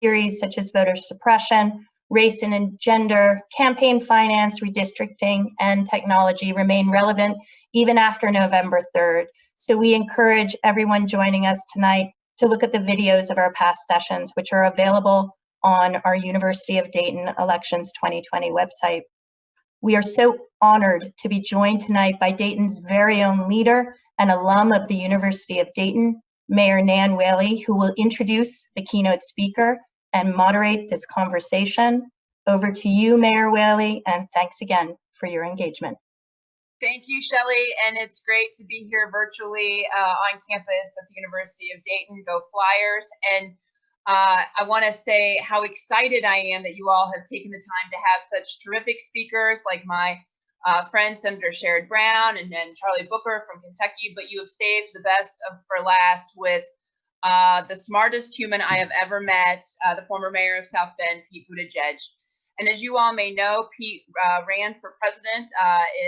theories such as voter suppression, race and gender, campaign finance, redistricting, and technology remain relevant even after November 3rd. So we encourage everyone joining us tonight to look at the videos of our past sessions, which are available on our University of Dayton Elections 2020 website. We are so honored to be joined tonight by Dayton's very own leader and alum of the University of Dayton, Mayor Nan Whaley, who will introduce the keynote speaker and moderate this conversation. Over to you, Mayor Whaley, and thanks again for your engagement. Thank you, Shelley, and it's great to be here virtually on campus at the University of Dayton. Go Flyers! And I want to say how excited I am that you all have taken the time to have such terrific speakers like my friend Senator Sherrod Brown and then Charlie Booker from Kentucky, but you have saved the best for last with the smartest human I have ever met, the former mayor of South Bend, Pete Buttigieg. And as you all may know, Pete ran for president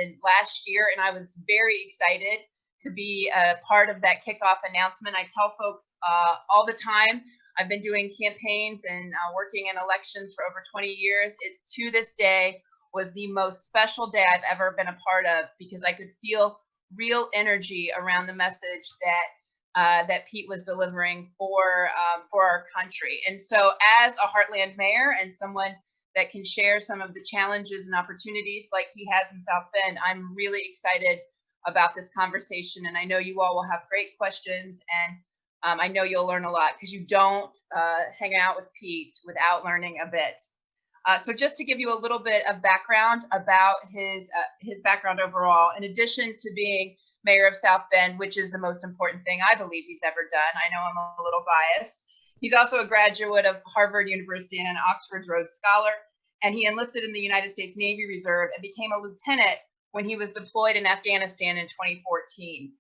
in last year, and I was very excited to be a part of that kickoff announcement. I tell folks all the time, I've been doing campaigns and working in elections for over 20 years. It, to this day, was the most special day I've ever been a part of because I could feel real energy around the message that Pete was delivering for our country. And so as a Heartland mayor and someone that can share some of the challenges and opportunities like he has in South Bend, I'm really excited about this conversation. And I know you all will have great questions, and I know you'll learn a lot because you don't hang out with Pete without learning a bit. So just to give you a little bit of background about his background overall, in addition to being mayor of South Bend, which is the most important thing I believe he's ever done, I know I'm a little biased, he's also a graduate of Harvard University and an Oxford Rhodes Scholar, and he enlisted in the United States Navy Reserve and became a lieutenant when he was deployed in Afghanistan in 2014.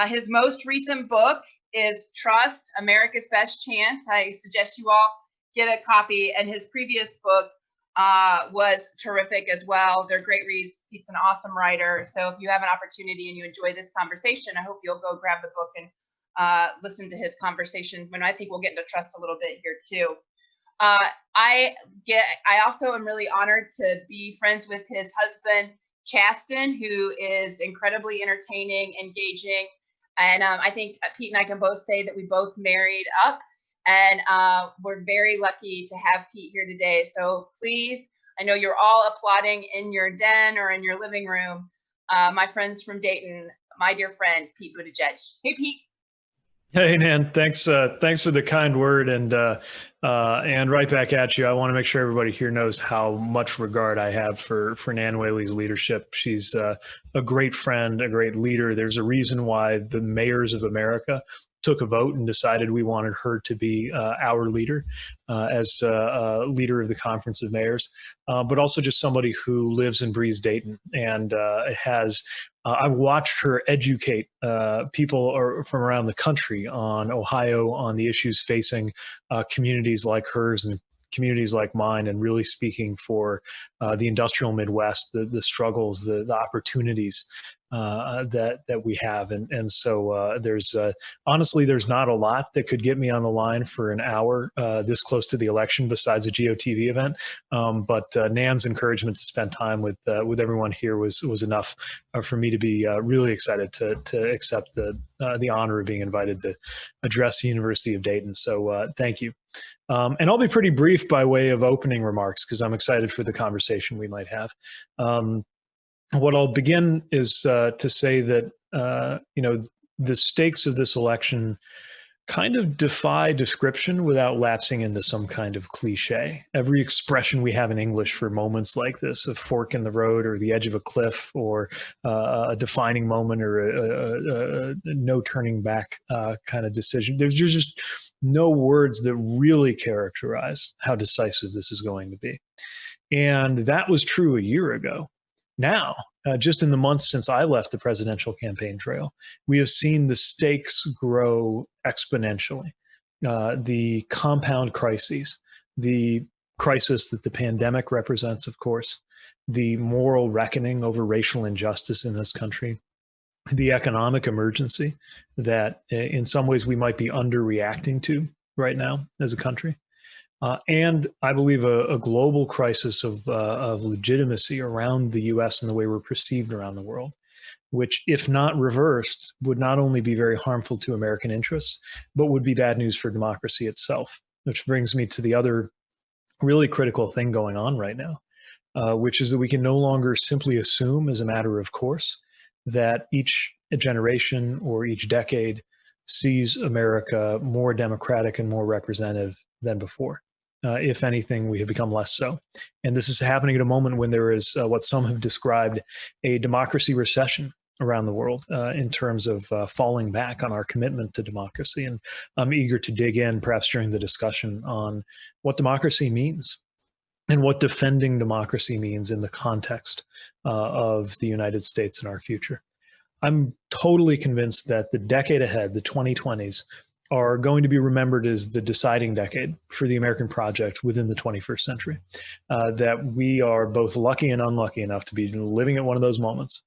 His most recent book is Trust, America's Best Chance. I suggest you all get a copy, and his previous book was terrific as well. They're great reads. He's an awesome writer. So if you have an opportunity and you enjoy this conversation, I hope you'll go grab the book and listen to his conversation. And I think we'll get into trust a little bit here too. I also am really honored to be friends with his husband, Chasten, who is incredibly entertaining, engaging. And I think Pete and I can both say that we both married up. And we're very lucky to have Pete here today. So please, I know you're all applauding in your den or in your living room. My friends from Dayton, my dear friend, Pete Buttigieg. Hey, Pete. Hey, Nan, thanks for the kind word, and right back at you. I want to make sure everybody here knows how much regard I have for Nan Whaley's leadership. She's a great friend, a great leader. There's a reason why the mayors of America took a vote and decided we wanted her to be our leader as leader of the Conference of Mayors, but also just somebody who lives and breathes Dayton and has. I've watched her educate people from around the country on Ohio, on the issues facing communities like hers and communities like mine, and really speaking for the industrial Midwest, the struggles, the opportunities that we have. And so there's honestly, there's not a lot that could get me on the line for an hour this close to the election besides a GOTV event. But Nan's encouragement to spend time with everyone here was enough for me to be really excited to accept the honor of being invited to address the University of Dayton. So thank you. And I'll be pretty brief by way of opening remarks because I'm excited for the conversation we might have. What I'll begin is to say that, the stakes of this election kind of defy description without lapsing into some kind of cliche. Every expression we have in English for moments like this, a fork in the road or the edge of a cliff or a defining moment or a no turning back kind of decision, there's just no words that really characterize how decisive this is going to be. And that was true a year ago. Now, just in the months since I left the presidential campaign trail, we have seen the stakes grow exponentially. The compound crises, the crisis that the pandemic represents, of course, the moral reckoning over racial injustice in this country, the economic emergency that in some ways we might be underreacting to right now as a country. and I believe a global crisis of legitimacy around the U.S. and the way we're perceived around the world, which, if not reversed, would not only be very harmful to American interests, but would be bad news for democracy itself. Which brings me to the other really critical thing going on right now, which is that we can no longer simply assume as a matter of course that each generation or each decade sees America more democratic and more representative than before. If anything, we have become less so. And this is happening at a moment when there is what some have described a democracy recession around the world in terms of falling back on our commitment to democracy. And I'm eager to dig in, perhaps during the discussion, on what democracy means and what defending democracy means in the context of the United States and our future. I'm totally convinced that the decade ahead, the 2020s, are going to be remembered as the deciding decade for the American project within the 21st century. That we are both lucky and unlucky enough to be living at one of those moments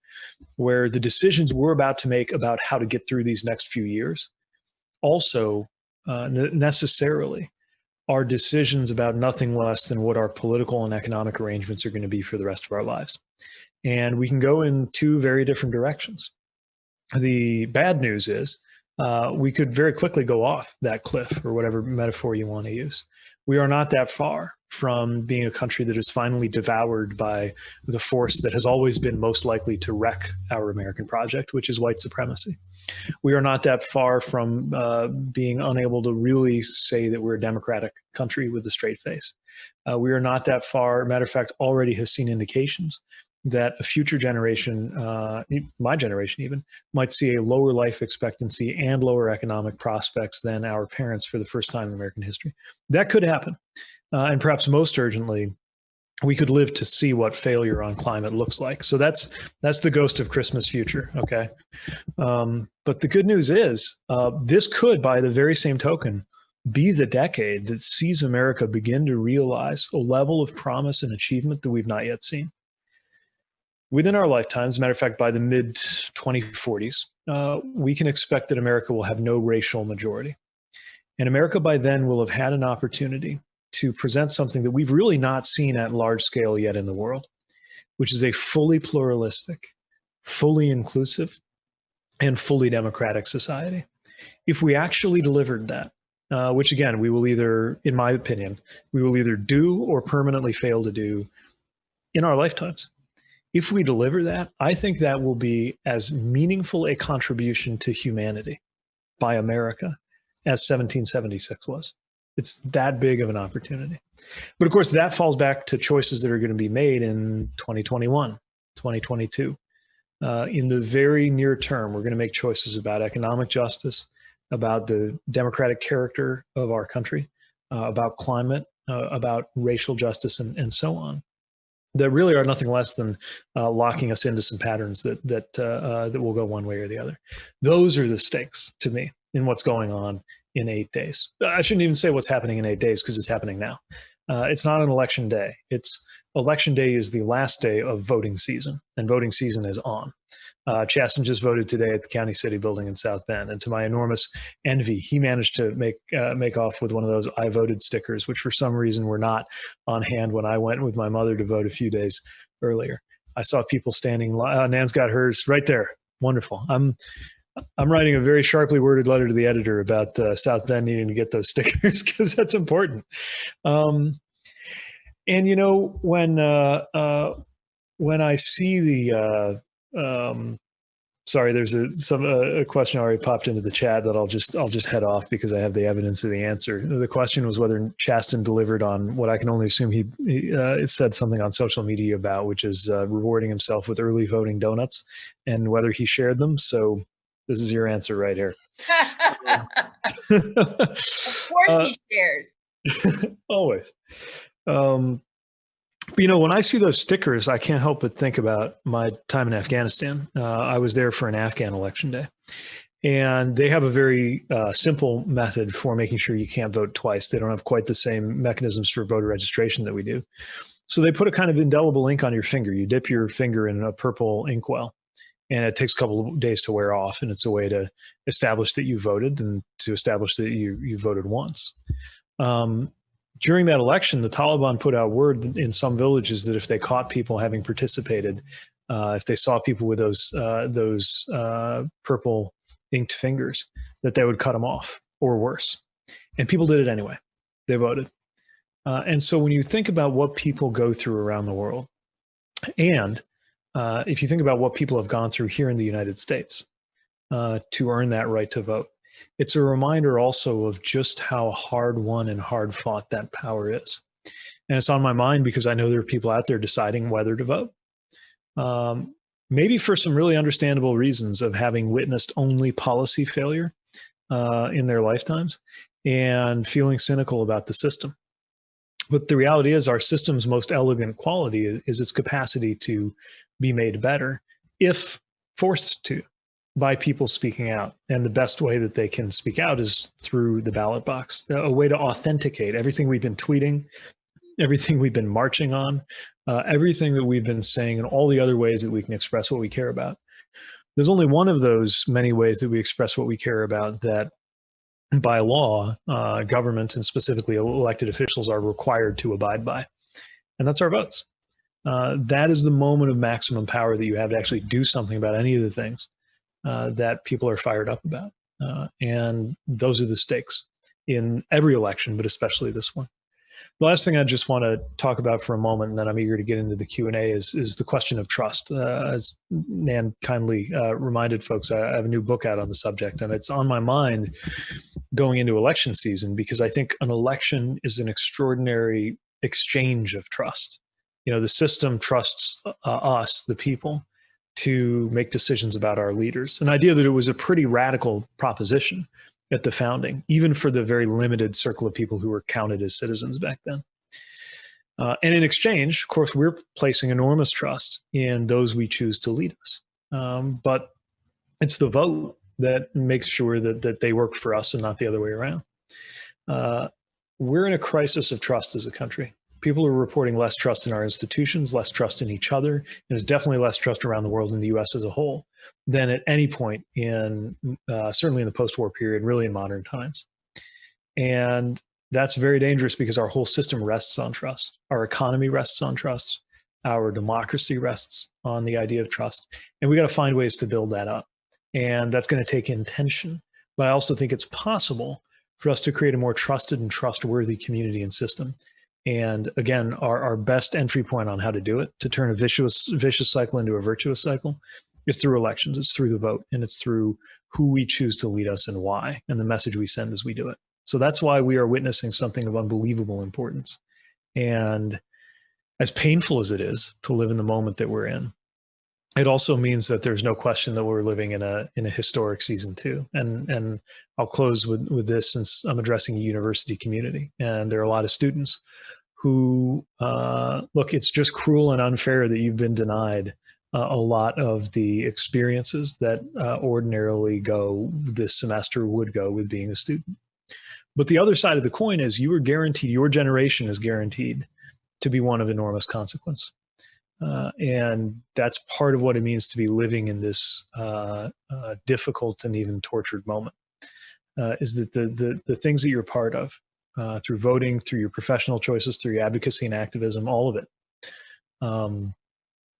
where the decisions we're about to make about how to get through these next few years also necessarily are decisions about nothing less than what our political and economic arrangements are going to be for the rest of our lives. And we can go in two very different directions. The bad news is we could very quickly go off that cliff, or whatever metaphor you want to use. We are not that far from being a country that is finally devoured by the force that has always been most likely to wreck our American project, which is white supremacy. We are not that far from being unable to really say that we're a democratic country with a straight face. We are not that far, matter of fact, already have seen indications that a future generation, my generation even, might see a lower life expectancy and lower economic prospects than our parents for the first time in American history. That could happen. And perhaps most urgently, we could live to see what failure on climate looks like. So that's the ghost of Christmas future, okay? But the good news is, this could, by the very same token, be the decade that sees America begin to realize a level of promise and achievement that we've not yet seen. Within our lifetimes, as a matter of fact, by the mid-2040s, we can expect that America will have no racial majority. And America by then will have had an opportunity to present something that we've really not seen at large scale yet in the world, which is a fully pluralistic, fully inclusive, and fully democratic society. If we actually delivered that, which again, we will either, in my opinion, we will either do or permanently fail to do in our lifetimes. If we deliver that, I think that will be as meaningful a contribution to humanity by America as 1776 was. It's that big of an opportunity. But of course, that falls back to choices that are going to be made in 2021, 2022. In the very near term, we're going to make choices about economic justice, about the democratic character of our country, about climate, about racial justice, and so on, that really are nothing less than locking us into some patterns that will go one way or the other. Those are the stakes to me in what's going on in 8 days. I shouldn't even say what's happening in 8 days, because it's happening now. It's not an election day. Election day is the last day of voting season, and voting season is on. Chasten just voted today at the County City building in South Bend, and to my enormous envy, he managed to make off with one of those "I voted" stickers, which for some reason were not on hand when I went with my mother to vote a few days earlier. I saw people standing. Nan's got hers right there. Wonderful. I'm writing a very sharply worded letter to the editor about South Bend needing to get those stickers, because that's important. And you know, when I see the sorry, there's a question already popped into the chat that I'll just head off because I have the evidence of the answer. The question was whether Chasten delivered on what I can only assume he said something on social media about, which is rewarding himself with early voting donuts, and whether he shared them. So this is your answer right here. Of course he shares. Always. But, you know, when I see those stickers, I can't help but think about my time in Afghanistan. I was there for an Afghan election day, and they have a very simple method for making sure you can't vote twice. They don't have quite the same mechanisms for voter registration that we do. So they put a kind of indelible ink on your finger. You dip your finger in a purple inkwell, and it takes a couple of days to wear off. And it's a way to establish that you voted and to establish that you voted once. during that election, the Taliban put out word in some villages that if they caught people having participated, if they saw people with those purple inked fingers, that they would cut them off or worse. And people did it anyway. They voted. And so when you think about what people go through around the world, and if you think about what people have gone through here in the United States to earn that right to vote, it's a reminder also of just how hard won and hard fought that power is. And it's on my mind because I know there are people out there deciding whether to vote. Maybe for some really understandable reasons of having witnessed only policy failure in their lifetimes and feeling cynical about the system. But the reality is our system's most elegant quality is its capacity to be made better if forced to by people speaking out. And the best way that they can speak out is through the ballot box, a way to authenticate everything we've been tweeting, everything we've been marching on, everything that we've been saying, and all the other ways that we can express what we care about. There's only one of those many ways that we express what we care about that by law, government and specifically elected officials are required to abide by. And that's our votes. That is the moment of maximum power that you have to actually do something about any of the things that people are fired up about. And those are the stakes in every election, but especially this one. The last thing I just want to talk about for a moment, and then I'm eager to get into the Q&A, is the question of trust. As Nan kindly reminded folks, I have a new book out on the subject, and it's on my mind going into election season because I think an election is an extraordinary exchange of trust. You know, the system trusts us, the people, to make decisions about our leaders. An idea that it was a pretty radical proposition at the founding, even for the very limited circle of people who were counted as citizens back then. And in exchange, of course, we're placing enormous trust in those we choose to lead us. But it's the vote that makes sure that they work for us and not the other way around. We're in a crisis of trust as a country. People are reporting less trust in our institutions, less trust in each other, and there's definitely less trust around the world in the US as a whole than at any point in, certainly in the post-war period, really in modern times. And that's very dangerous because our whole system rests on trust. Our economy rests on trust. Our democracy rests on the idea of trust. And we got to find ways to build that up. And that's going to take intention. But I also think it's possible for us to create a more trusted and trustworthy community and system. And again, our best entry point on how to do it, to turn a vicious cycle into a virtuous cycle, is through elections. It's through the vote, and it's through who we choose to lead us and why, and the message we send as we do it. So that's why we are witnessing something of unbelievable importance. And as painful as it is to live in the moment that we're in, it also means that there's no question that we're living in a historic season too. And I'll close with this, since I'm addressing a university community, and there are a lot of students who look, it's just cruel and unfair that you've been denied a lot of the experiences that ordinarily this semester would go with being a student. But the other side of the coin is you are guaranteed, your generation is guaranteed to be one of enormous consequence. And that's part of what it means to be living in this difficult and even tortured moment, is that the things that you're part of, through voting, through your professional choices, through your advocacy and activism, all of it,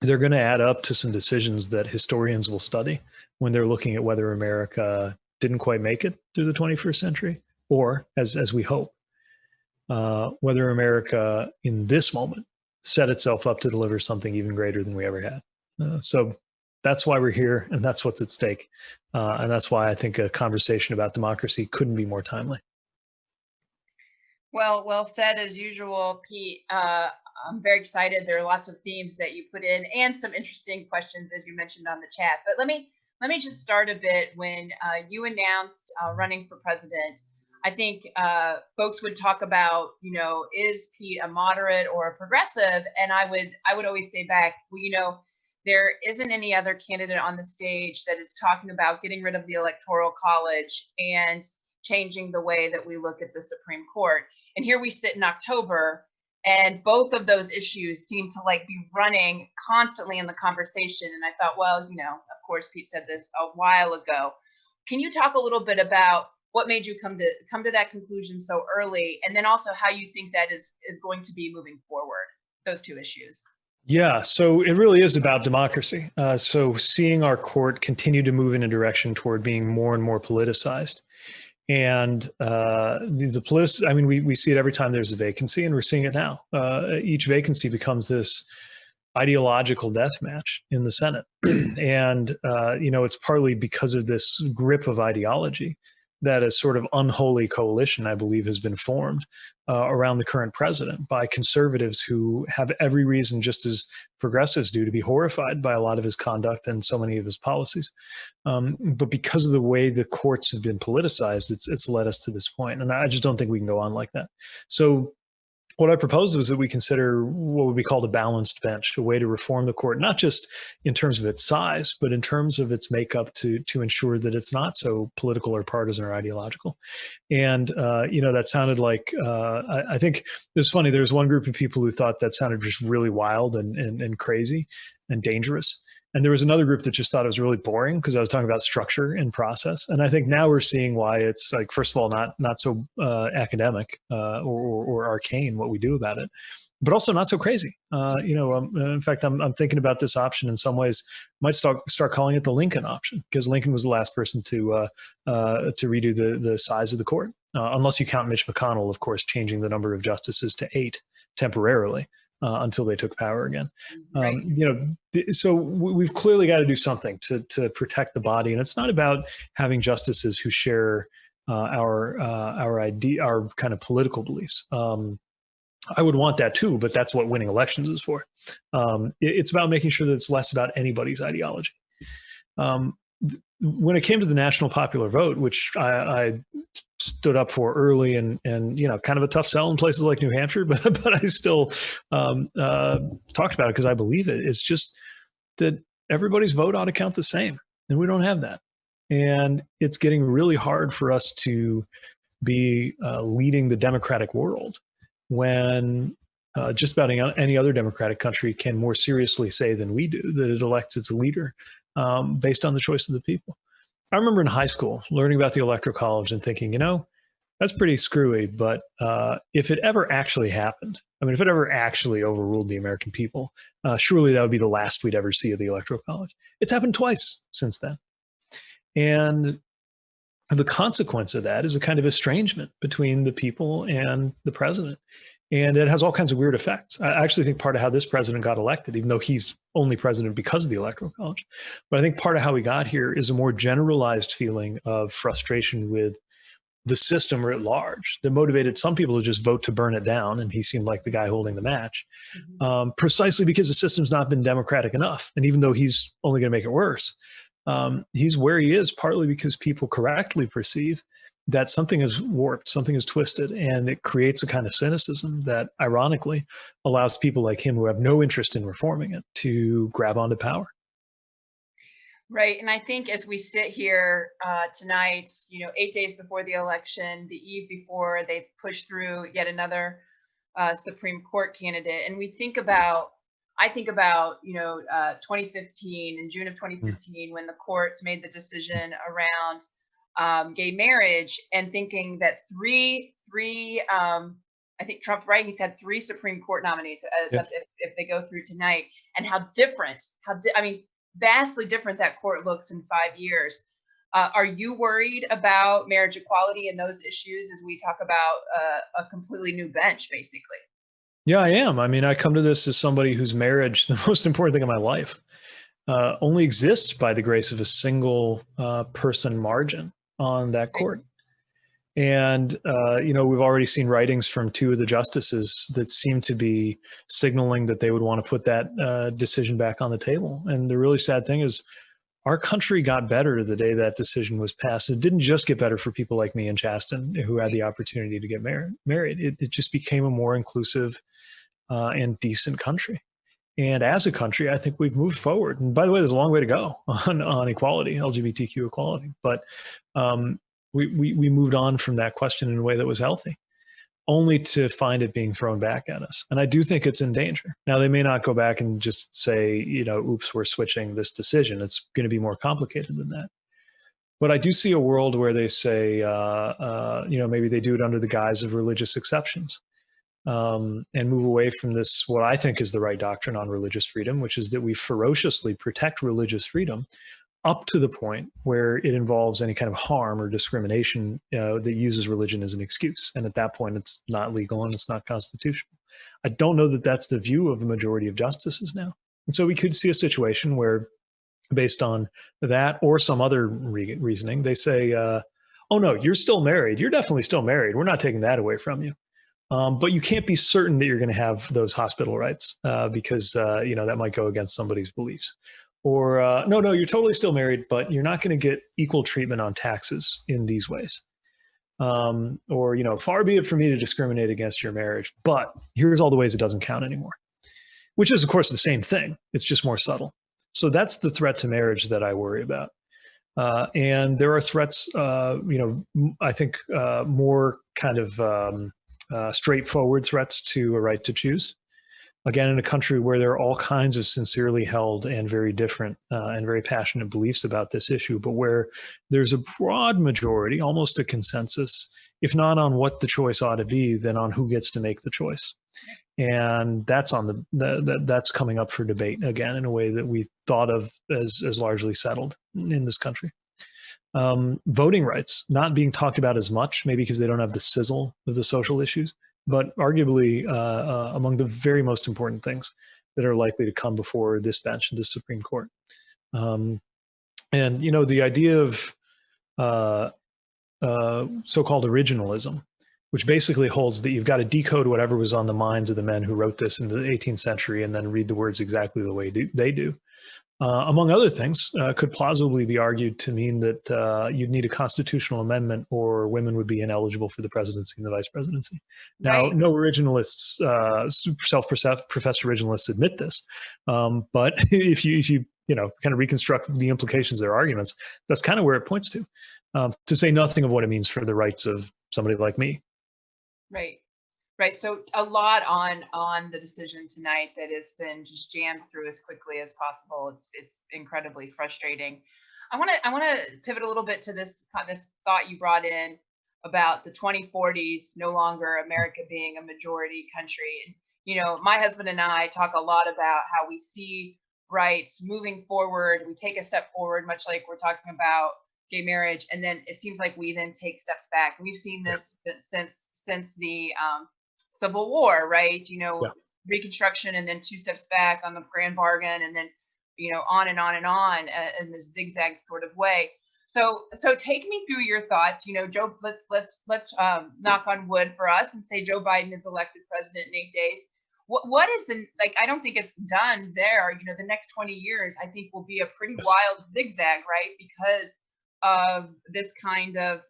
they're going to add up to some decisions that historians will study when they're looking at whether America didn't quite make it through the 21st century, or, as we hope, whether America in this moment set itself up to deliver something even greater than we ever had. So that's why we're here, and that's what's at stake. And that's why I think a conversation about democracy couldn't be more timely. Well said as usual, Pete. I'm very excited. There are lots of themes that you put in and some interesting questions, as you mentioned on the chat. But let me just start a bit. When you announced running for president, I think folks would talk about, is Pete a moderate or a progressive? And I would always say back, well, there isn't any other candidate on the stage that is talking about getting rid of the Electoral College and changing the way that we look at the Supreme Court. And here we sit in October, and both of those issues seem to be running constantly in the conversation. And I thought, well, of course, Pete said this a while ago. Can you talk a little bit about what made you come to that conclusion so early, and then also how you think that is going to be moving forward, those two issues. Yeah, so it really is about democracy. So seeing our court continue to move in a direction toward being more and more politicized. And I mean, we see it every time there's a vacancy, and we're seeing it now. Each vacancy becomes this ideological death match in the Senate. And, it's partly because of this grip of ideology that a sort of unholy coalition, I believe, has been formed around the current president by conservatives who have every reason, just as progressives do, to be horrified by a lot of his conduct and so many of his policies. But because of the way the courts have been politicized, it's led us to this point. And I just don't think we can go on like that. So what I proposed was that we consider what would be called a balanced bench, a way to reform the court, not just in terms of its size, but in terms of its makeup to ensure that it's not so political or partisan or ideological. And, that sounded like, I think it was funny. There was one group of people who thought that sounded just really wild and crazy and dangerous. And there was another group that just thought it was really boring because I was talking about structure and process. And I think now we're seeing why it's like, first of all, not so academic or arcane what we do about it, but also not so crazy. In fact, I'm thinking about this option in some ways. Might start calling it the Lincoln option, because Lincoln was the last person to redo the size of the court, unless you count Mitch McConnell, of course, changing the number of justices to 8 temporarily. Until they took power again. Right. So we've clearly got to do something to protect the body. And it's not about having justices who share our kind of political beliefs. I would want that too, but that's what winning elections is for. It's about making sure that it's less about anybody's ideology. When it came to the national popular vote, which I stood up for early and kind of a tough sell in places like New Hampshire, but I still talked about it because I believe it. It's just that everybody's vote ought to count the same, and we don't have that. And it's getting really hard for us to be leading the democratic world when just about any other democratic country can more seriously say than we do that it elects its leader based on the choice of the people. I remember in high school learning about the Electoral College and thinking, that's pretty screwy, but if it ever actually happened, if it ever actually overruled the American people, surely that would be the last we'd ever see of the Electoral College. It's happened twice since then. And the consequence of that is a kind of estrangement between the people and the president. And it has all kinds of weird effects. I actually think part of how this president got elected, even though he's only president because of the Electoral College, but I think part of how we got here is a more generalized feeling of frustration with the system writ large that motivated some people to just vote to burn it down. And he seemed like the guy holding the match, precisely because the system's not been democratic enough. And even though he's only going to make it worse, he's where he is partly because people correctly perceive that something is warped, something is twisted, and it creates a kind of cynicism that ironically allows people like him who have no interest in reforming it to grab onto power. Right. And I think as we sit here tonight, 8 days before the election, the eve before they push through yet another Supreme Court candidate, and I think about 2015, in June of 2015, when the courts made the decision around gay marriage, and thinking that three I think Trump, right? He's had 3 Supreme Court nominees if they go through tonight, and how different, vastly different that court looks in 5 years. Are you worried about marriage equality and those issues as we talk about a completely new bench, basically? Yeah, I am. I come to this as somebody whose marriage, the most important thing in my life, only exists by the grace of a single person margin on that court. And, we've already seen writings from 2 of the justices that seem to be signaling that they would want to put that decision back on the table. And the really sad thing is our country got better the day that decision was passed. It didn't just get better for people like me and Chasten who had the opportunity to get married. It just became a more inclusive and decent country. And as a country, I think we've moved forward. And by the way, there's a long way to go on equality, LGBTQ equality. But we moved on from that question in a way that was healthy, only to find it being thrown back at us. And I do think it's in danger. Now, they may not go back and just say, oops, we're switching this decision. It's going to be more complicated than that. But I do see a world where they say, maybe they do it under the guise of religious exceptions, and move away from this, what I think is the right doctrine on religious freedom, which is that we ferociously protect religious freedom up to the point where it involves any kind of harm or discrimination that uses religion as an excuse. And at that point, it's not legal and it's not constitutional. I don't know that that's the view of a majority of justices now. And so we could see a situation where, based on that or some other reasoning, they say, oh, no, you're still married. You're definitely still married. We're not taking that away from you. But you can't be certain that you're going to have those hospital rights because, that might go against somebody's beliefs. Or, no, you're totally still married, but you're not going to get equal treatment on taxes in these ways. Or, far be it for me to discriminate against your marriage, but here's all the ways it doesn't count anymore, which is, of course, the same thing. It's just more subtle. So that's the threat to marriage that I worry about. And there are threats, I think more kind of straightforward threats to a right to choose. Again, in a country where there are all kinds of sincerely held and very different and very passionate beliefs about this issue, but where there's a broad majority, almost a consensus, if not on what the choice ought to be, then on who gets to make the choice. And that's on that's coming up for debate again in a way that we thought of as largely settled in this country. Voting rights not being talked about as much, maybe because they don't have the sizzle of the social issues, but arguably among the very most important things that are likely to come before this bench, this Supreme Court. And, the idea of so-called originalism, which basically holds that you've got to decode whatever was on the minds of the men who wrote this in the 18th century and then read the words exactly the way they do. Among other things, could plausibly be argued to mean that you'd need a constitutional amendment or women would be ineligible for the presidency and the vice presidency. Now, right. No originalists, self-professed originalists admit this. But if you kind of reconstruct the implications of their arguments, that's kind of where it points to say nothing of what it means for the rights of somebody like me. Right. So a lot on the decision tonight that has been just jammed through as quickly as possible. It's incredibly frustrating. I want to pivot a little bit to this thought you brought in about the 2040s, no longer America being a majority country. And, my husband and I talk a lot about how we see rights moving forward. We take a step forward, much like we're talking about gay marriage, and then it seems like we then take steps back. We've seen this since the Civil War, right? Reconstruction, and then 2 steps back on the grand bargain, and then on and on and on in this zigzag sort of way. So take me through your thoughts. Joe, let's knock on wood for us and say Joe Biden is elected president in 8 days. What is I don't think it's done there. The next 20 years I think will be a pretty wild zigzag, right? Because of this kind of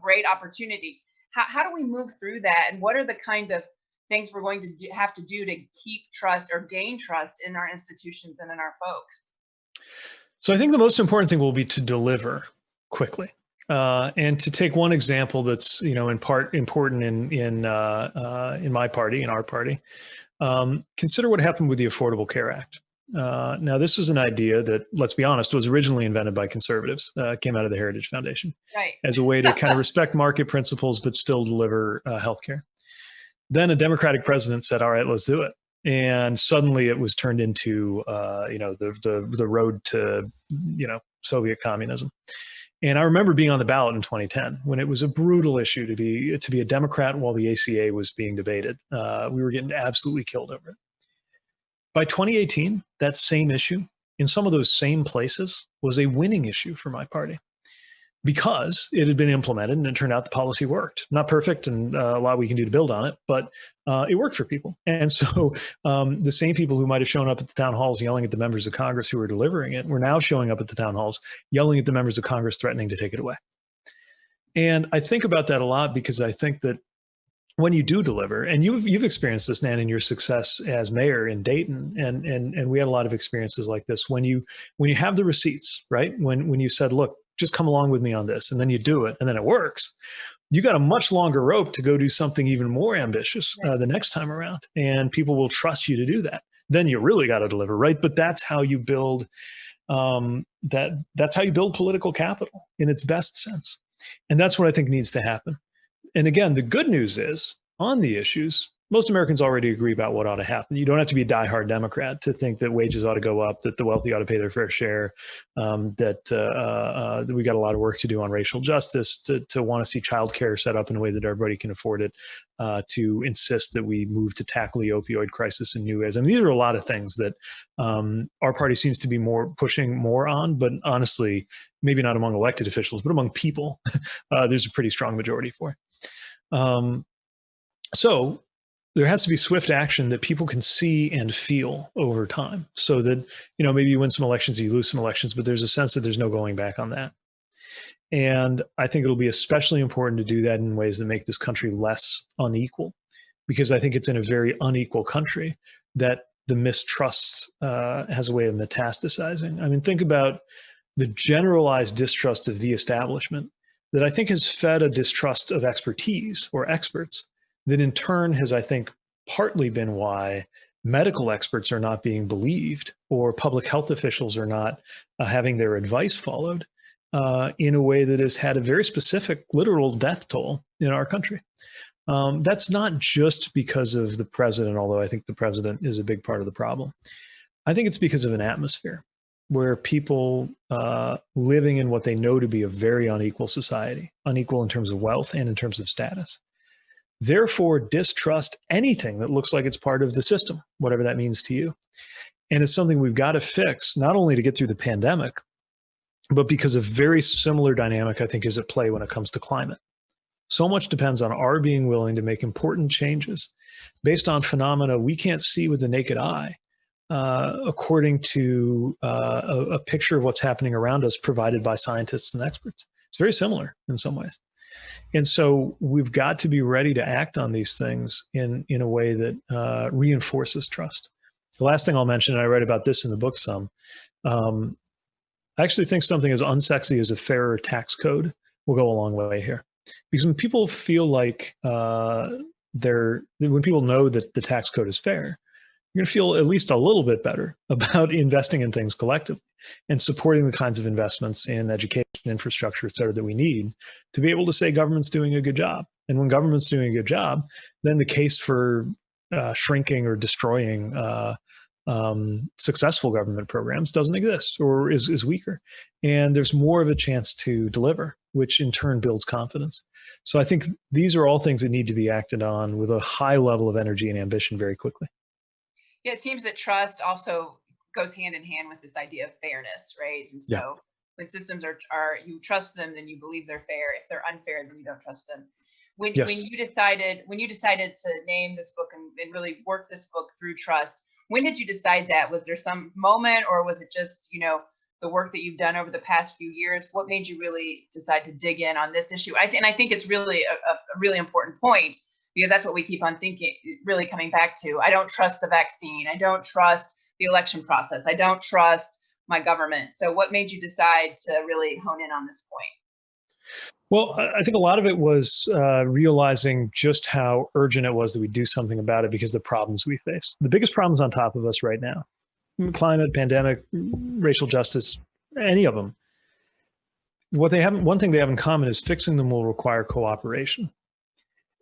great opportunity. How do we move through that, and what are the kind of things we're going to have to do to keep trust or gain trust in our institutions and in our folks? So I think the most important thing will be to deliver quickly, and to take one example that's in part important in my party, in our party. Consider what happened with the Affordable Care Act. Now, this was an idea that, let's be honest, was originally invented by conservatives. Came out of the Heritage Foundation, right, as a way to kind of respect market principles, but still deliver healthcare. Then a Democratic president said, all right, let's do it. And suddenly it was turned into, the road to, Soviet communism. And I remember being on the ballot in 2010 when it was a brutal issue to be a Democrat while the ACA was being debated. We were getting absolutely killed over it. By 2018, that same issue in some of those same places was a winning issue for my party because it had been implemented and it turned out the policy worked. Not perfect and a lot we can do to build on it, but it worked for people. And so the same people who might have shown up at the town halls yelling at the members of Congress who were delivering it were now showing up at the town halls yelling at the members of Congress threatening to take it away. And I think about that a lot because I think that when you do deliver, and you've experienced this, Nan, in your success as mayor in Dayton, and we have a lot of experiences like this. When you have the receipts, right? When you said, look, just come along with me on this, and then you do it, and then it works, you got a much longer rope to go do something even more ambitious the next time around, and people will trust you to do that. Then you really got to deliver, right? But that's how you build That's how you build political capital in its best sense. And that's what I think needs to happen. And again, the good news is on the issues, most Americans already agree about what ought to happen. You don't have to be a diehard Democrat to think that wages ought to go up, that the wealthy ought to pay their fair share, that we got a lot of work to do on racial justice, to want to see childcare set up in a way that everybody can afford it, to insist that we move to tackle the opioid crisis in new ways. I mean, these are a lot of things that our party seems to be pushing more on, but honestly, maybe not among elected officials, but among people, there's a pretty strong majority for. So there has to be swift action that people can see and feel over time, so that, maybe you win some elections, you lose some elections, but there's a sense that there's no going back on that. And I think it'll be especially important to do that in ways that make this country less unequal, because I think it's in a very unequal country that the mistrust has a way of metastasizing. I mean, think about the generalized distrust of the establishment that I think has fed a distrust of expertise or experts that in turn has, I think, partly been why medical experts are not being believed, or public health officials are not having their advice followed in a way that has had a very specific literal death toll in our country. That's not just because of the president, although I think the president is a big part of the problem. I think it's because of an atmosphere where people living in what they know to be a very unequal society, unequal in terms of wealth and in terms of status, therefore distrust anything that looks like it's part of the system, whatever that means to you. And it's something we've got to fix, not only to get through the pandemic, but because a very similar dynamic, I think, is at play when it comes to climate. So much depends on our being willing to make important changes based on phenomena we can't see with the naked eye, according to a picture of what's happening around us provided by scientists and experts. It's very similar in some ways. And so we've got to be ready to act on these things in a way that reinforces trust. The last thing I'll mention, and I write about this in the book some, I actually think something as unsexy as a fairer tax code will go a long way here. Because when people feel like when people know that the tax code is fair, you're going to feel at least a little bit better about investing in things collectively and supporting the kinds of investments in education, infrastructure, et cetera, that we need to be able to say government's doing a good job. And when government's doing a good job, then the case for shrinking or destroying successful government programs doesn't exist, or is weaker. And there's more of a chance to deliver, which in turn builds confidence. So I think these are all things that need to be acted on with a high level of energy and ambition very quickly. Yeah, it seems that trust also goes hand in hand with this idea of fairness, right? And so when systems are you trust them, then you believe they're fair. If they're unfair, then you don't trust them. When you decided to name this book and really work this book through trust, when did you decide that? Was there some moment, or was it just, the work that you've done over the past few years? What made you really decide to dig in on this issue? I think it's really a really important point, because that's what we keep on thinking, really coming back to. I don't trust the vaccine. I don't trust the election process. I don't trust my government. So what made you decide to really hone in on this point? Well, I think a lot of it was realizing just how urgent it was that we do something about it because of the problems we face. The biggest problems on top of us right now, climate, pandemic, racial justice, any of them, one thing they have in common is fixing them will require cooperation.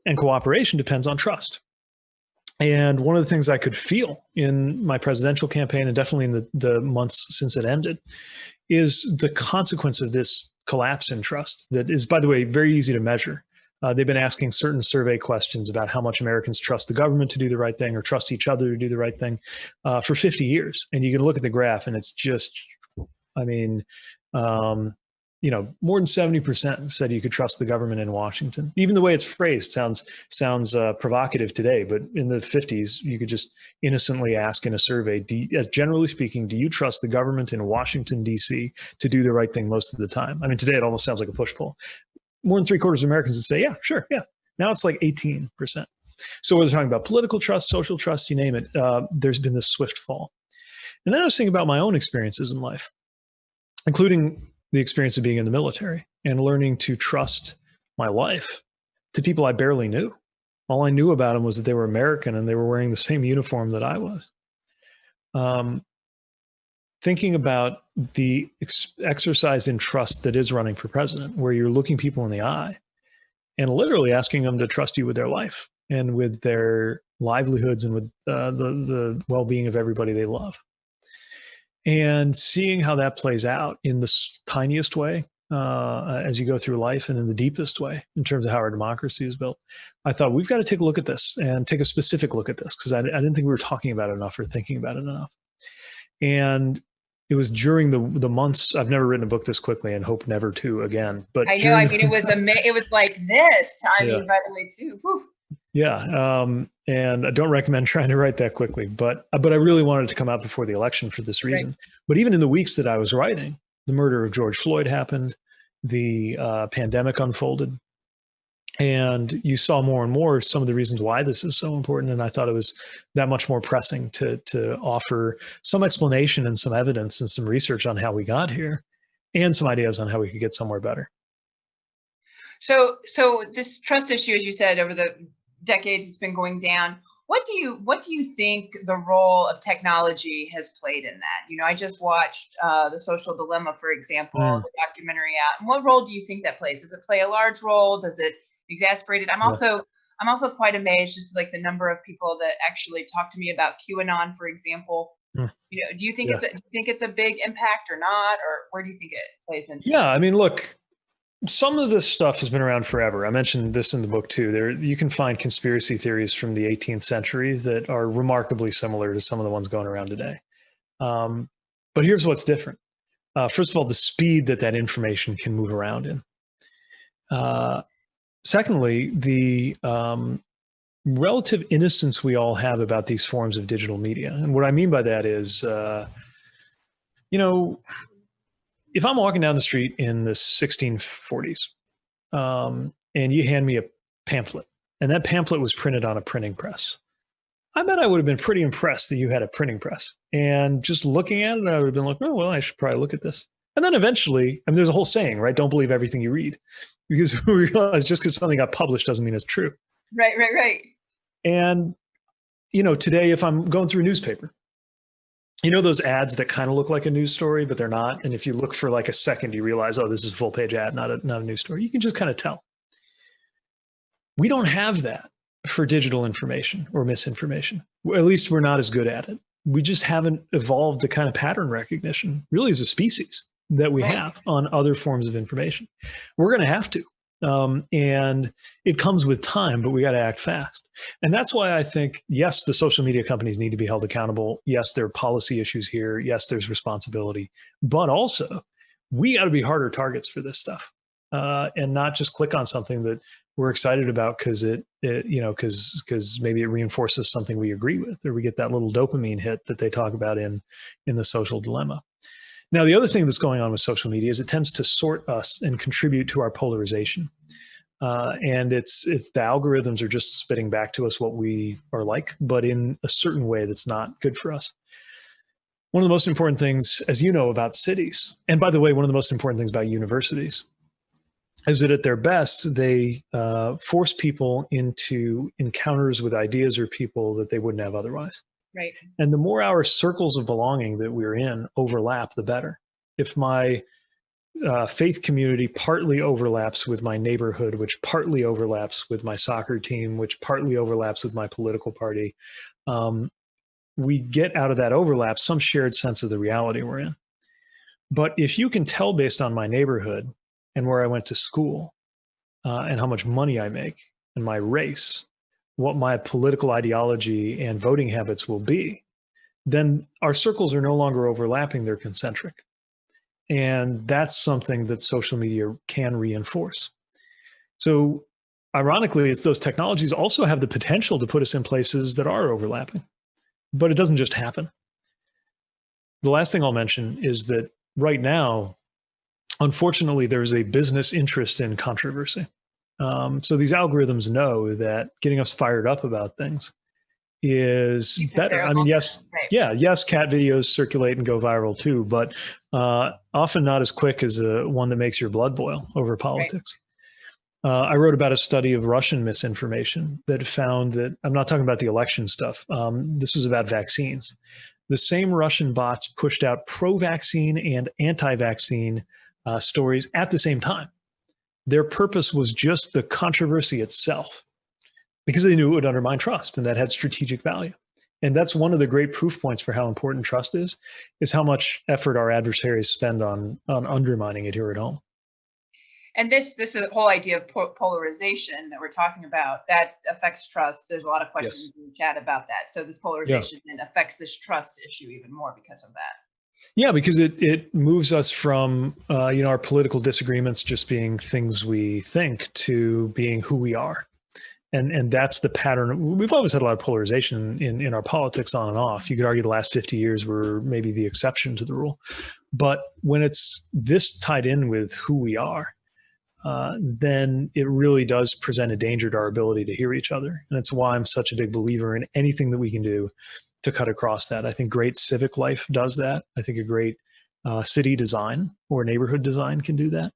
And cooperation depends on trust. And one of the things I could feel in my presidential campaign, and definitely in the months since it ended, is the consequence of this collapse in trust that is, by the way, very easy to measure. They've been asking certain survey questions about how much Americans trust the government to do the right thing or trust each other to do the right thing for 50 years. And you can look at the graph and it's just, more than 70% said you could trust the government in Washington. Even the way it's phrased sounds provocative today, but in the 50s, you could just innocently ask in a survey, as generally speaking, do you trust the government in Washington, D.C. to do the right thing most of the time? I mean, today it almost sounds like a push-pull. More than 3/4 of Americans would say, yeah, sure, yeah. Now it's like 18%. So whether we're talking about political trust, social trust, you name it, there's been this swift fall. And then I was thinking about my own experiences in life, including the experience of being in the military and learning to trust my life to people I barely knew. All I knew about them was that they were American and they were wearing the same uniform that I was. thinking about the exercise in trust that is running for president, where you're looking people in the eye and literally asking them to trust you with their life and with their livelihoods and with the well-being of everybody they love. And seeing how that plays out in the tiniest way as you go through life and in the deepest way in terms of how our democracy is built, I thought we've got to take a look at this and take a specific look at this, because I didn't think we were talking about it enough or thinking about it enough. And it was during the months. I've never written a book this quickly and hope never to again. But I know. I mean, it was like this. I mean, by the way, too. Whew. Yeah, and I don't recommend trying to write that quickly. But I really wanted to come out before the election for this reason. Right. But even in the weeks that I was writing, the murder of George Floyd happened, the pandemic unfolded, and you saw more and more some of the reasons why this is so important. And I thought it was that much more pressing to offer some explanation and some evidence and some research on how we got here and some ideas on how we could get somewhere better. So this trust issue, as you said, over the decades, it's been going down. What do you think the role of technology has played in that? You know, I just watched The Social Dilemma, for example, the documentary out. And what role do you think that plays? Does it play a large role? Does it exacerbate it? I'm also quite amazed, just like the number of people that actually talk to me about QAnon, for example. You know, do you think it's a big impact or not, or where do you think it plays into? Yeah, I mean, look, some of this stuff has been around forever. I mentioned this in the book too. There, you can find conspiracy theories from the 18th century that are remarkably similar to some of the ones going around today. But here's what's different. First of all, the speed that information can move around in. Secondly, the relative innocence we all have about these forms of digital media. And what I mean by that is, you know, if I'm walking down the street in the 1640s and you hand me a pamphlet, and that pamphlet was printed on a printing press, I bet I would have been pretty impressed that you had a printing press. And just looking at it, I would have been like, oh, well, I should probably look at this. And then eventually, I mean, there's a whole saying, right? Don't believe everything you read. Because we realize just because something got published doesn't mean it's true. Right. And, you know, today, if I'm going through a newspaper, you know those ads that kind of look like a news story, but they're not? And if you look for like a second, you realize, oh, this is a full page ad, not a news story. You can just kind of tell. We don't have that for digital information or misinformation. At least we're not as good at it. We just haven't evolved the kind of pattern recognition, really, as a species, that we have on other forms of information. We're going to have to. And it comes with time, but we got to act fast. And that's why I think, yes, the social media companies need to be held accountable. Yes, there are policy issues here. Yes, there's responsibility, but also we got to be harder targets for this stuff and not just click on something that we're excited about because because maybe it reinforces something we agree with, or we get that little dopamine hit that they talk about in The Social Dilemma. Now, the other thing that's going on with social media is it tends to sort us and contribute to our polarization. And it's the algorithms are just spitting back to us what we are like, but in a certain way that's not good for us. One of the most important things, as you know, about cities, and by the way, one of the most important things about universities, is that at their best, they force people into encounters with ideas or people that they wouldn't have otherwise. Right. And the more our circles of belonging that we're in overlap, the better. If my faith community partly overlaps with my neighborhood, which partly overlaps with my soccer team, which partly overlaps with my political party, we get out of that overlap some shared sense of the reality we're in. But if you can tell based on my neighborhood and where I went to school and how much money I make and my race, what my political ideology and voting habits will be, then our circles are no longer overlapping, they're concentric. And that's something that social media can reinforce. So ironically, it's those technologies also have the potential to put us in places that are overlapping, but it doesn't just happen. The last thing I'll mention is that right now, unfortunately, there's a business interest in controversy. So these algorithms know that getting us fired up about things is better. I mean, yes, cat videos circulate and go viral too, but often not as quick as one that makes your blood boil over politics. I wrote about a study of Russian misinformation that found that, I'm not talking about the election stuff, this was about vaccines, the same Russian bots pushed out pro-vaccine and anti-vaccine stories at the same time. Their purpose was just the controversy itself, because they knew it would undermine trust, and that had strategic value. And that's one of the great proof points for how important trust is how much effort our adversaries spend on undermining it here at home. And this is the whole idea of polarization that we're talking about that affects trust. There's a lot of questions in the chat about that. So this polarization then affects this trust issue even more because of that. Yeah, because it moves us from our political disagreements just being things we think to being who we are. And that's the pattern. We've always had a lot of polarization in our politics on and off. You could argue the last 50 years were maybe the exception to the rule. But when it's this tied in with who we are, then it really does present a danger to our ability to hear each other. And that's why I'm such a big believer in anything that we can do to cut across that. I think great civic life does that. I think a great city design or neighborhood design can do that.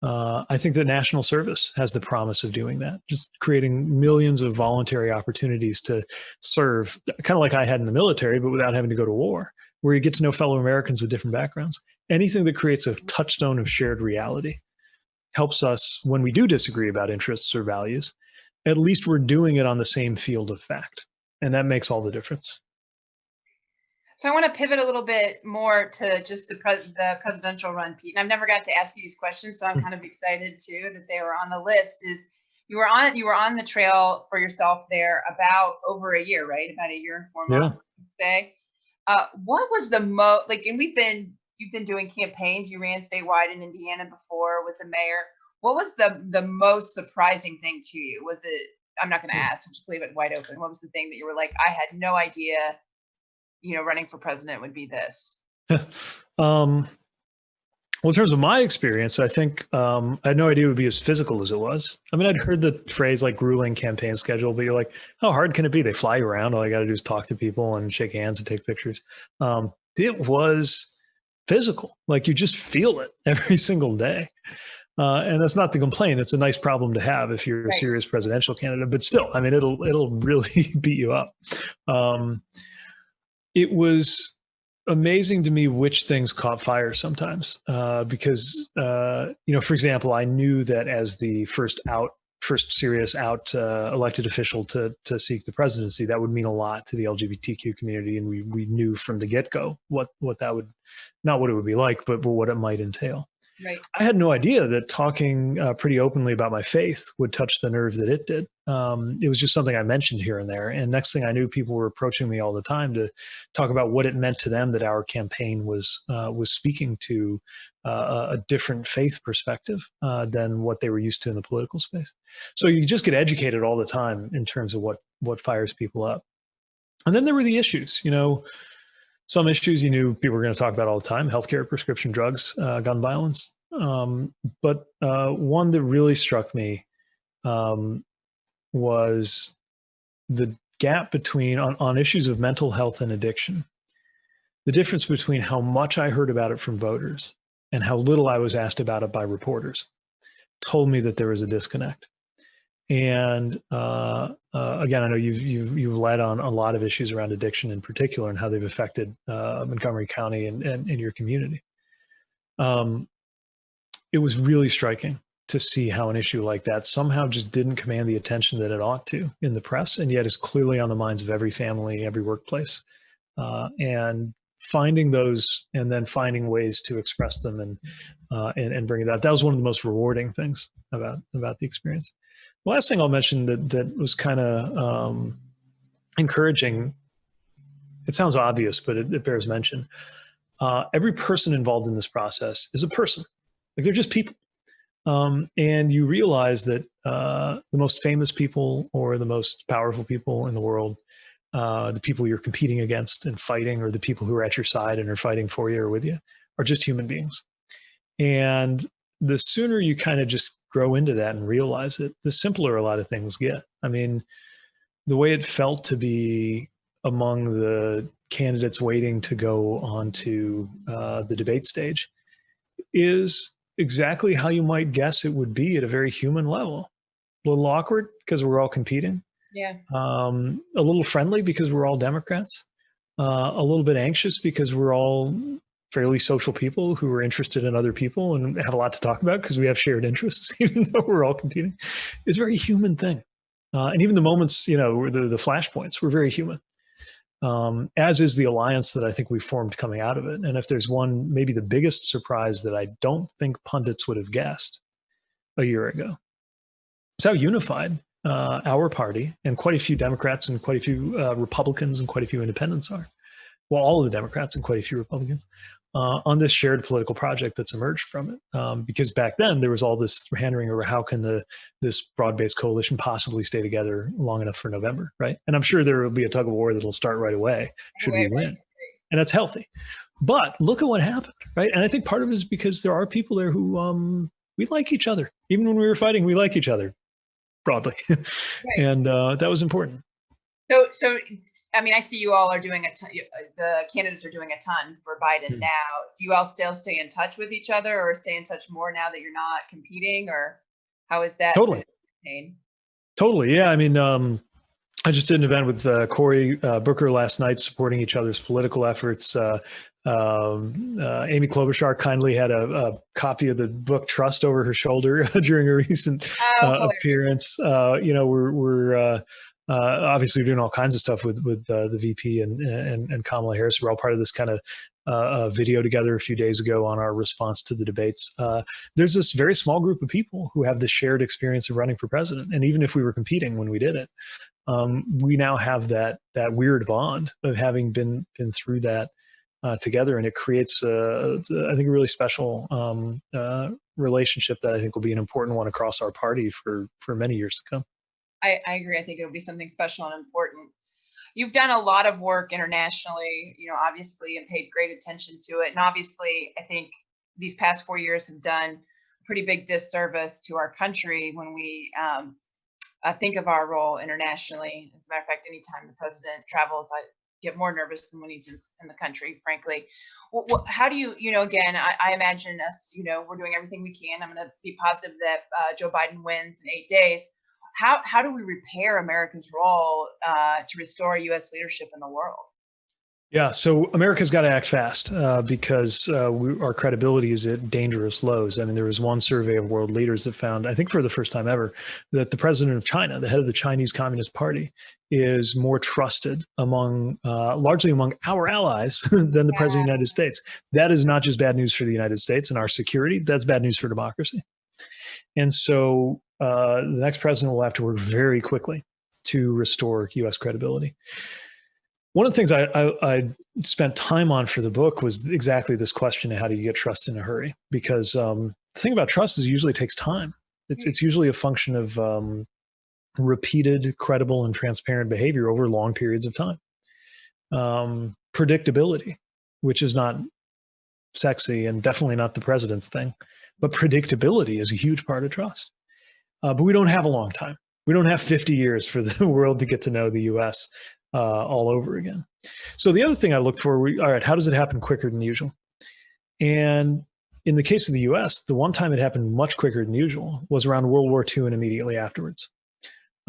I think that national service has the promise of doing that, just creating millions of voluntary opportunities to serve, kind of like I had in the military, but without having to go to war, where you get to know fellow Americans with different backgrounds. Anything that creates a touchstone of shared reality helps us when we do disagree about interests or values. At least we're doing it on the same field of fact. And that makes all the difference. So I want to pivot a little bit more to just the presidential run, Pete. And I've never got to ask you these questions, so I'm kind of excited too that they were on the list. You were on the trail for yourself there about over a year, right? About a year and 4 months, I'd say. What was the most and you've been doing campaigns. You ran statewide in Indiana before, was a mayor. What was the most surprising thing to you? Was it? I'm not going to ask. I'll just leave it wide open. What was the thing that you were like, I had no idea, running for president would be this? Well, in terms of my experience, I think I had no idea it would be as physical as it was. I mean, I'd heard the phrase like grueling campaign schedule, but you're like, how hard can it be? They fly you around. All you got to do is talk to people and shake hands and take pictures. It was physical. Like you just feel it every single day. And that's not to complain. It's a nice problem to have if you're a serious presidential candidate, but still, I mean, it'll really beat you up. It was amazing to me which things caught fire sometimes, because, for example, I knew that as the first serious elected official to seek the presidency, that would mean a lot to the LGBTQ community. And we knew from the get-go what that would, not what it would be like, but what it might entail. Right. I had no idea that talking pretty openly about my faith would touch the nerve that it did. It was just something I mentioned here and there. And next thing I knew, people were approaching me all the time to talk about what it meant to them that our campaign was speaking to a different faith perspective than what they were used to in the political space. So you just get educated all the time in terms of what fires people up. And then there were the issues, some issues you knew people were going to talk about all the time: healthcare, prescription drugs, gun violence. But one that really struck me was the gap between, on issues of mental health and addiction, the difference between how much I heard about it from voters and how little I was asked about it by reporters told me that there was a disconnect. And again, I know you've led on a lot of issues around addiction in particular and how they've affected Montgomery County and in your community. It was really striking to see how an issue like that somehow just didn't command the attention that it ought to in the press, and yet is clearly on the minds of every family, every workplace. And finding those and then finding ways to express them and bring it out. That was one of the most rewarding things about the experience. The last thing I'll mention that was kind of encouraging, it sounds obvious, but it bears mention. Every person involved in this process is a person. Like, they're just people. And you realize that the most famous people or the most powerful people in the world, the people you're competing against and fighting, or the people who are at your side and are fighting for you or with you, are just human beings. And the sooner you kind of just grow into that and realize it, the simpler a lot of things get. I mean, the way it felt to be among the candidates waiting to go onto the debate stage is exactly how you might guess it would be at a very human level. A little awkward because we're all competing. Yeah. A little friendly because we're all Democrats. a little bit anxious because we're all fairly social people who are interested in other people and have a lot to talk about because we have shared interests, even though we're all competing. It's a very human thing. And even the moments, the flashpoints, were very human. As is the alliance that I think we formed coming out of it. And if there's one, maybe the biggest surprise that I don't think pundits would have guessed a year ago, it's how unified our party and quite a few Democrats and quite a few Republicans and quite a few independents are. Well, all of the Democrats and quite a few Republicans on this shared political project that's emerged from it. Because back then there was all this hand-wringing over how can this broad-based coalition possibly stay together long enough for November, right? And I'm sure there will be a tug of war that'll start right away should we win. And that's healthy. But look at what happened, right? And I think part of it is because there are people there who we like each other. Even when we were fighting, we like each other broadly. Right. And that was important. So I mean, I see you all are doing a ton, the candidates are doing a ton for Biden now. Do you all still stay in touch with each other, or stay in touch more now that you're not competing, or how is that? Totally. Totally. Yeah. I mean, I just did an event with Cory Booker last night, supporting each other's political efforts. Amy Klobuchar kindly had a copy of the book Trust over her shoulder during a recent appearance. We're obviously doing all kinds of stuff with the VP and Kamala Harris. We're all part of this kind of video together a few days ago on our response to the debates. There's this very small group of people who have the shared experience of running for president. And even if we were competing when we did it, we now have that weird bond of having been through that together. And it creates, I think, a really special relationship that I think will be an important one across our party for many years to come. I agree. I think it'll be something special and important. You've done a lot of work internationally, obviously, and paid great attention to it. And obviously, I think these past 4 years have done a pretty big disservice to our country when we think of our role internationally. As a matter of fact, anytime the president travels, I get more nervous than when he's in the country, frankly. How do you, again, I imagine us, we're doing everything we can. I'm going to be positive that Joe Biden wins in 8 days. How do we repair America's role to restore U.S. leadership in the world? Yeah, so America's got to act fast because our credibility is at dangerous lows. I mean, there was one survey of world leaders that found, I think for the first time ever, that the president of China, the head of the Chinese Communist Party, is more trusted largely among our allies than the president of the United States. That is not just bad news for the United States and our security. That's bad news for democracy. And so the next president will have to work very quickly to restore U.S. credibility. One of the things I spent time on for the book was exactly this question of how do you get trust in a hurry? Because the thing about trust is it usually takes time. It's usually a function of repeated, credible, and transparent behavior over long periods of time. Predictability, which is not sexy and definitely not the president's thing, but predictability is a huge part of trust. But we don't have a long time. We don't have 50 years for the world to get to know the U.S. All over again. So the other thing I looked for, all right, how does it happen quicker than usual? And in the case of the U.S., the one time it happened much quicker than usual was around World War II and immediately afterwards.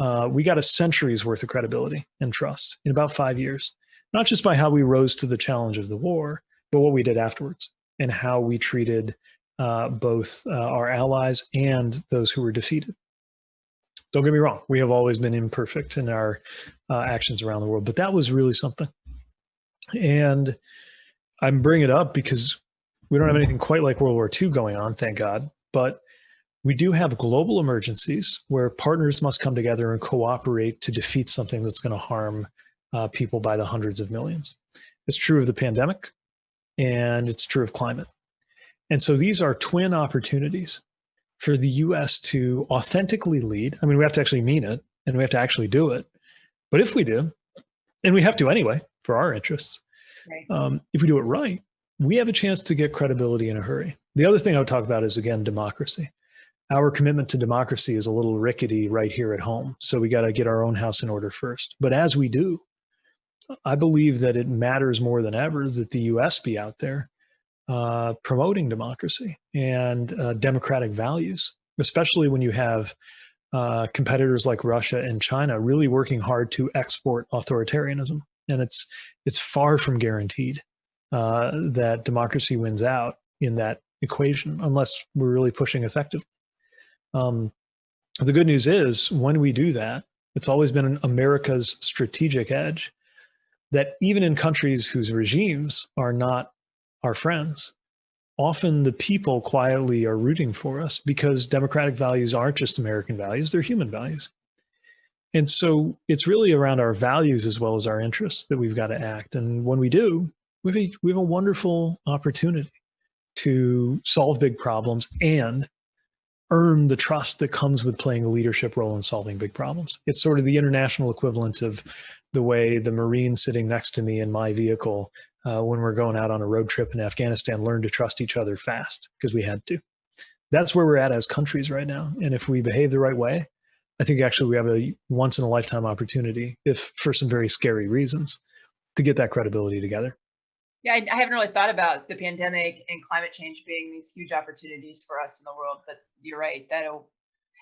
We got a century's worth of credibility and trust in about 5 years, not just by how we rose to the challenge of the war, but what we did afterwards and how we treated both our allies and those who were defeated. Don't get me wrong, we have always been imperfect in our actions around the world, but that was really something. And I'm bringing it up because we don't have anything quite like World War II going on, thank God, but we do have global emergencies where partners must come together and cooperate to defeat something that's going to harm people by the hundreds of millions. It's true of the pandemic, and it's true of climate. And so these are twin opportunities for the U.S. to authentically lead. I mean, we have to actually mean it, and we have to actually do it. But if we do, and we have to anyway, for our interests, right. If we do it right, we have a chance to get credibility in a hurry. The other thing I would talk about is, again, democracy. Our commitment to democracy is a little rickety right here at home. So we got to get our own house in order first. But as we do, I believe that it matters more than ever that the U.S. be out there promoting democracy and democratic values, especially when you have competitors like Russia and China really working hard to export authoritarianism. And it's far from guaranteed that democracy wins out in that equation unless we're really pushing effectively. The good news is when we do that, it's always been America's strategic edge that even in countries whose regimes are not our friends, often the people quietly are rooting for us because democratic values aren't just American values, they're human values. And so it's really around our values as well as our interests that we've got to act. And when we do, we have a wonderful opportunity to solve big problems and earn the trust that comes with playing a leadership role in solving big problems. It's sort of the international equivalent of the way the Marine sitting next to me in my vehicle when we're going out on a road trip in Afghanistan learned to trust each other fast because we had to. That's where we're at as countries right now. And if we behave the right way, I think actually we have a once in a lifetime opportunity, if for some very scary reasons, to get that credibility together. Yeah, I haven't really thought about the pandemic and climate change being these huge opportunities for us in the world, but you're right.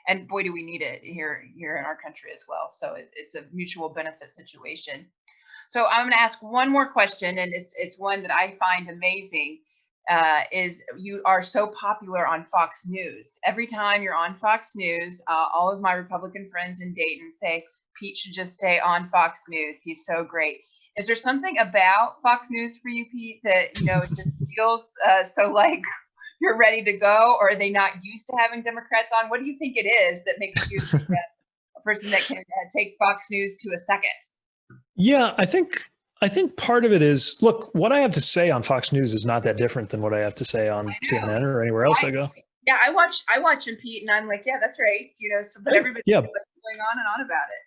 And boy, do we need it here in our country as well. So it's a mutual benefit situation. So I'm going to ask one more question, and it's one that I find amazing. Is you are so popular on Fox News. Every time you're on Fox News, all of my Republican friends in Dayton say Pete should just stay on Fox News. He's so great. Is there something about Fox News for you, Pete, that it just feels so like you're ready to go, or are they not used to having Democrats on? What do you think it is that makes you a person that can take Fox News to a second? Yeah, I think part of it is, look, what I have to say on Fox News is not that different than what I have to say on CNN or anywhere else I go. Yeah, I watch him, Pete, and I'm like, yeah, that's right. So, but everybody's going on about it.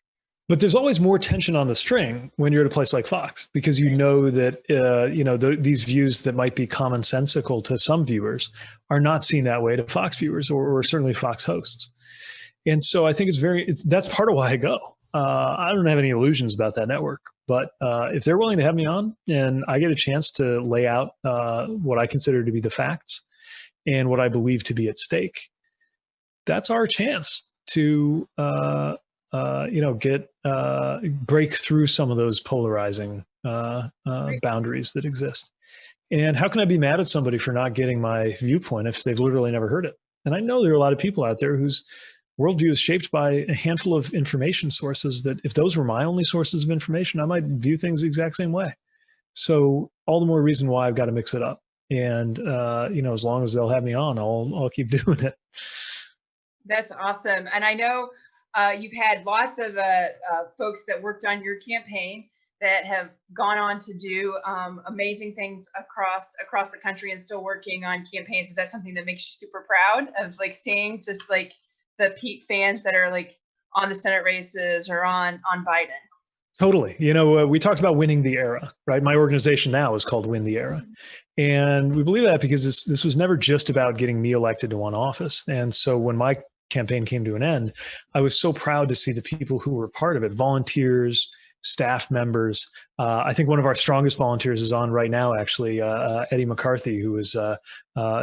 But there's always more tension on the string when you're at a place like Fox, because you know that these views that might be commonsensical to some viewers are not seen that way to Fox viewers or certainly Fox hosts. And so I think that's part of why I go. I don't have any illusions about that network, but if they're willing to have me on and I get a chance to lay out what I consider to be the facts and what I believe to be at stake, that's our chance to break through some of those polarizing boundaries that exist. And how can I be mad at somebody for not getting my viewpoint if they've literally never heard it? And I know there are a lot of people out there whose worldview is shaped by a handful of information sources that if those were my only sources of information, I might view things the exact same way. So all the more reason why I've got to mix it up. And, as long as they'll have me on, I'll keep doing it. That's awesome. And I know you've had lots of folks that worked on your campaign that have gone on to do amazing things across the country and still working on campaigns. Is that something that makes you super proud of, like seeing just like the Pete fans that are like on the Senate races or on Biden? Totally. We talked about winning the era, right? My organization now is called Win the Era. And we believe that because this was never just about getting me elected to one office. And so when my campaign came to an end, I was so proud to see the people who were part of it, volunteers, staff members. I think one of our strongest volunteers is on right now, actually, Eddie McCarthy, who is a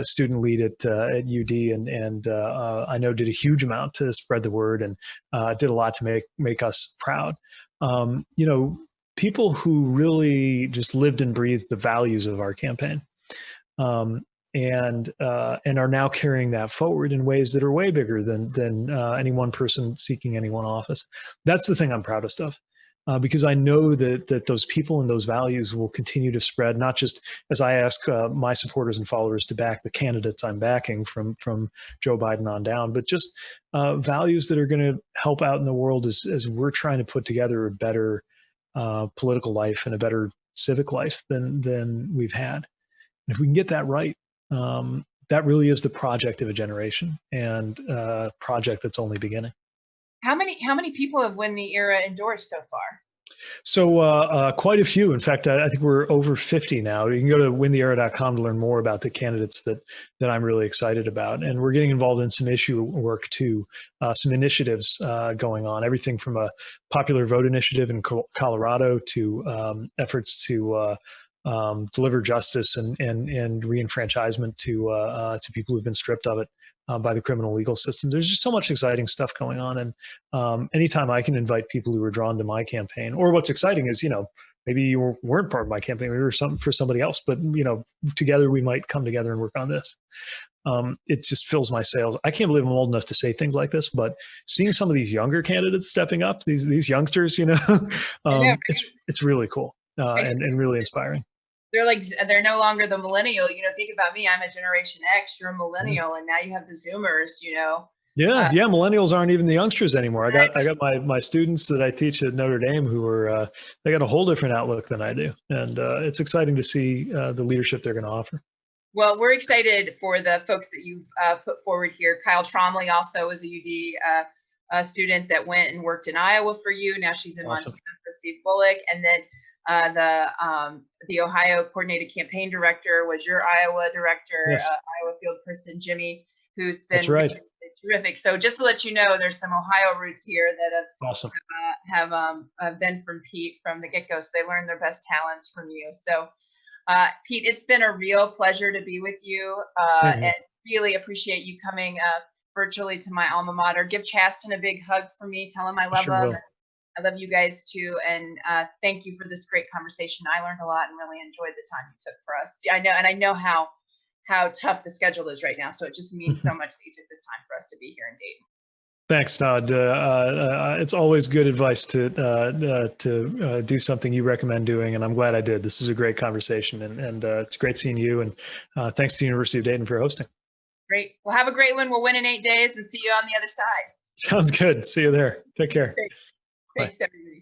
student lead at UD and I know did a huge amount to spread the word and did a lot to make us proud. People who really just lived and breathed the values of our campaign. And are now carrying that forward in ways that are way bigger than any one person seeking any one office. That's the thing I'm proudest of, because I know that those people and those values will continue to spread, not just as I ask my supporters and followers to back the candidates I'm backing from Joe Biden on down, but just values that are going to help out in the world as we're trying to put together a better political life and a better civic life than we've had. And if we can get that right, that really is the project of a generation and a project that's only beginning. How many people have Win the Era endorsed so far? So quite a few. In fact, I think we're over 50 now. You can go to wintheera.com to learn more about the candidates that I'm really excited about. And we're getting involved in some issue work too, some initiatives going on, everything from a popular vote initiative in Colorado to efforts to deliver justice and reenfranchisement to people who've been stripped of it by the criminal legal system. There's just so much exciting stuff going on. And anytime I can invite people who are drawn to my campaign, or what's exciting is, maybe you weren't part of my campaign. Maybe you were something for somebody else, but together we might come together and work on this. It just fills my sails. I can't believe I'm old enough to say things like this, but seeing some of these younger candidates stepping up, these youngsters, it's really cool and really inspiring. They're no longer the millennial. Think about me. I'm a Generation X. You're a millennial, and now you have the Zoomers. Yeah, millennials aren't even the youngsters anymore. I got my students that I teach at Notre Dame who are they got a whole different outlook than I do, and it's exciting to see the leadership they're going to offer. Well, we're excited for the folks that you've put forward here. Kyle Tromley also was a UD student that went and worked in Iowa for you. Now she's in Montana for Steve Bullock, and then the Ohio coordinated campaign director was your Iowa director, yes. Iowa field person Jimmy, who's been That's right. Terrific. So just to let you know, there's some Ohio roots here that have been from Pete from the get-go. So they learned their best talents from you. So Pete, it's been a real pleasure to be with you and really appreciate you coming virtually to my alma mater. Give Chasten a big hug for me. Tell him I love him. I love you guys too. And thank you for this great conversation. I learned a lot and really enjoyed the time you took for us. I know how tough the schedule is right now. So it just means so much that you took this time for us to be here in Dayton. Thanks, Todd. It's always good advice to do something you recommend doing, and I'm glad I did. This is a great conversation, and it's great seeing you, and thanks to the University of Dayton for hosting. Great. Well, have a great one. We'll win in 8 days and see you on the other side. Sounds good. See you there. Take care. Thanks, everybody.